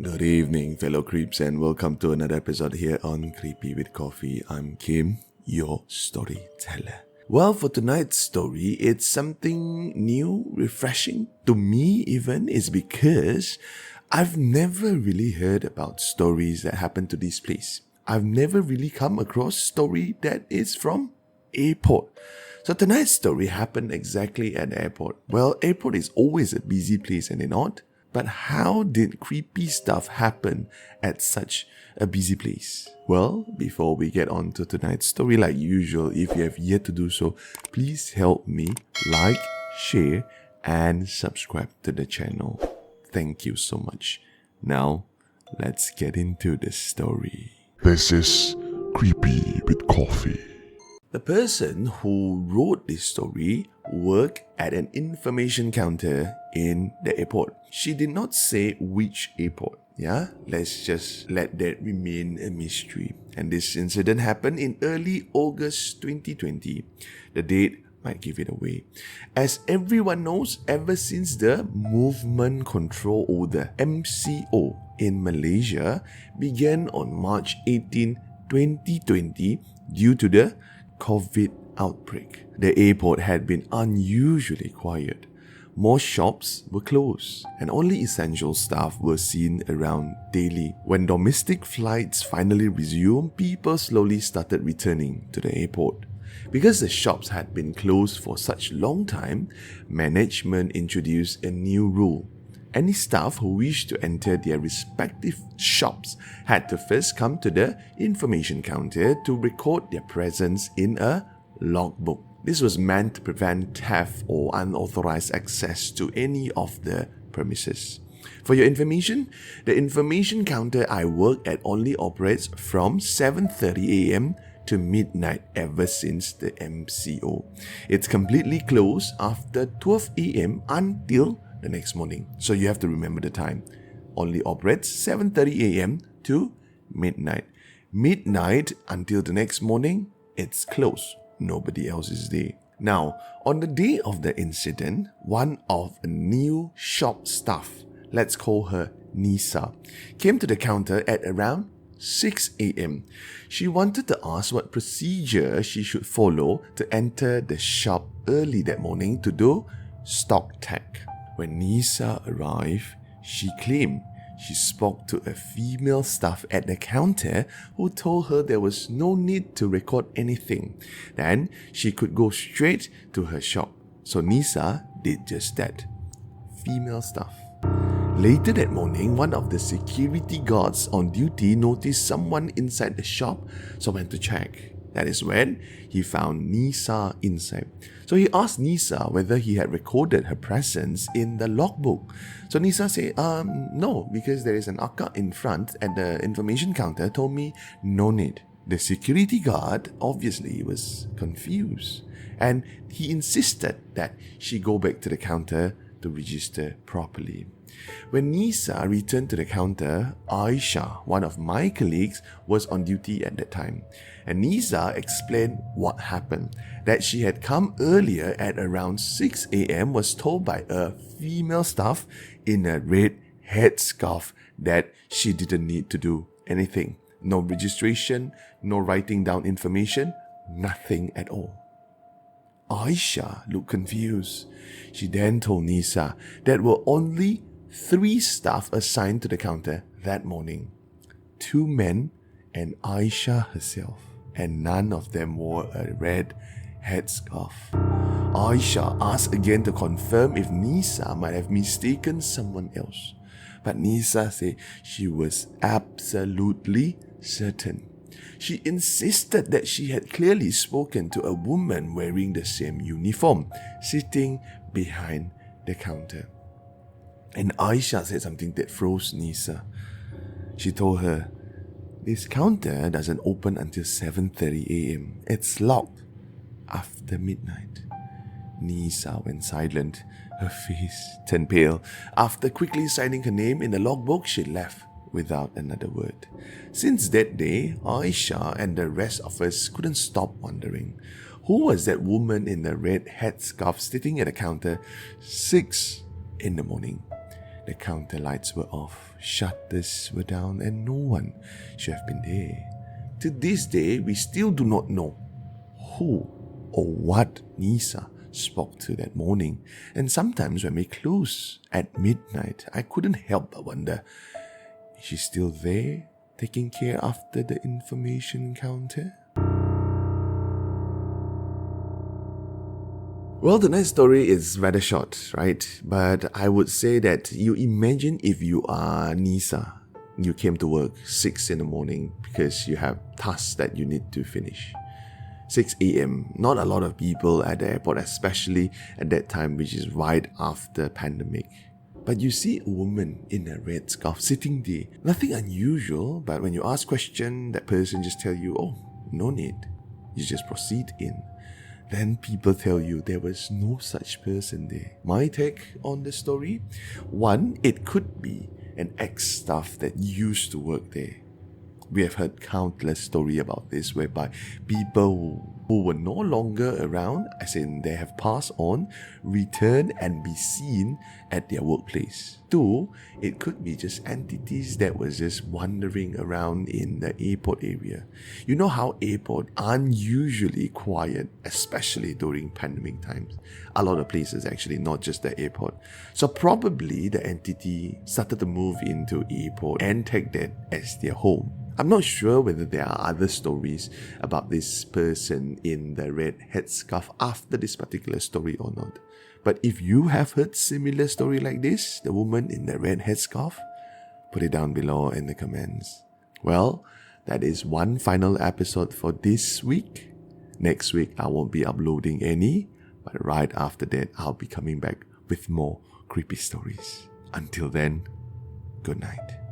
Good evening, fellow creeps, and welcome to another episode here on Creepy with Coffee. I'm Kim, your storyteller. Well, for tonight's story, it's something new, refreshing to me even, is because I've never really heard about stories that happen to this place. I've never really come across story that is from airport. So tonight's story happened exactly at the airport. Well, airport is always a busy place, and not. But how did creepy stuff happen at such a busy place? Well, before we get on to tonight's story, like usual, if you have yet to do so, please help me like, share, and subscribe to the channel. Thank you so much. Now, let's get into the story. This is Creepy with Coffee. The person who wrote this story worked at an information counter in the airport. She did not say which airport. Let's just let that remain a mystery. And this incident happened in early August 2020. The date might give it away. As everyone knows, ever since the Movement Control Order (MCO) in Malaysia began on March 18, 2020 due to the COVID outbreak, the airport had been unusually quiet. Most shops were closed and only essential staff were seen around daily. When domestic flights finally resumed, people slowly started returning to the airport. Because the shops had been closed for such a long time, management introduced a new rule. Any staff who wished to enter their respective shops had to first come to the information counter to record their presence in a logbook. This was meant to prevent theft or unauthorized access to any of the premises. For your information, the information counter I work at only operates from 7:30 a.m. to midnight ever since the MCO. It's completely closed after 12 a.m. until the next morning. So you have to remember the time. Only operates 7:30 a.m. to midnight. Midnight until the next morning, it's closed. Nobody else is there. Now, on the day of the incident, one of a new shop staff, let's call her Nisa, came to the counter at around 6 a.m. She wanted to ask what procedure she should follow to enter the shop early that morning to do stock tag. When Nisa arrived, she claimed she spoke to a female staff at the counter who told her there was no need to record anything. Then she could go straight to her shop. So Nisa did just that. Female staff. Later that morning, one of the security guards on duty noticed someone inside the shop, so went to check. That is when he found Nisa inside. So he asked Nisa whether he had recorded her presence in the logbook. So Nisa said, no, because there is an akka in front at the information counter told me no need. The security guard obviously was confused and he insisted that she go back to the counter to register properly. When Nisa returned to the counter, Aisha, one of my colleagues, was on duty at that time. And Nisa explained what happened. That she had come earlier at around 6 a.m. was told by a female staff in a red headscarf that she didn't need to do anything. No registration, no writing down information, nothing at all. Aisha looked confused. She then told Nisa that were only 3 staff assigned to the counter that morning. 2 men and Aisha herself. And none of them wore a red headscarf. Aisha asked again to confirm if Nisa might have mistaken someone else. But Nisa said she was absolutely certain. She insisted that she had clearly spoken to a woman wearing the same uniform, sitting behind the counter. And Aisha said something that froze Nisa. She told her, this counter doesn't open until 7:30 a.m. It's locked after midnight. Nisa went silent. Her face turned pale. After quickly signing her name in the logbook, she left without another word. Since that day, Aisha and the rest of us couldn't stop wondering, who was that woman in the red headscarf sitting at the counter 6 in the morning? The counter lights were off. Shutters were down and no one should have been there. To this day, we still do not know who or what Nisa spoke to that morning. And sometimes when we close at midnight, I couldn't help but wonder, is she still there, taking care after the information counter? Well, the next story is rather short, right? But I would say that you imagine if you are Nisa, you came to work 6 in the morning because you have tasks that you need to finish. 6 a.m. Not a lot of people at the airport, especially at that time, which is right after pandemic. But you see a woman in a red scarf sitting there. Nothing unusual, but when you ask question, that person just tell you, oh, no need. You just proceed in. Then people tell you there was no such person there. My take on the story? One, it could be an ex-staff that used to work there. We have heard countless stories about this whereby people who were no longer around, as in they have passed on, return and be seen at their workplace. Two, it could be just entities that was just wandering around in the airport area. You know how airport unusually quiet, especially during pandemic times. A lot of places actually, not just the airport. So probably the entity started to move into airport and take that as their home. I'm not sure whether there are other stories about this person in the red headscarf after this particular story or not. But if you have heard similar story like this, the woman in the red headscarf, put it down below in the comments. Well, that is one final episode for this week. Next week, I won't be uploading any, but right after that, I'll be coming back with more creepy stories. Until then, good night.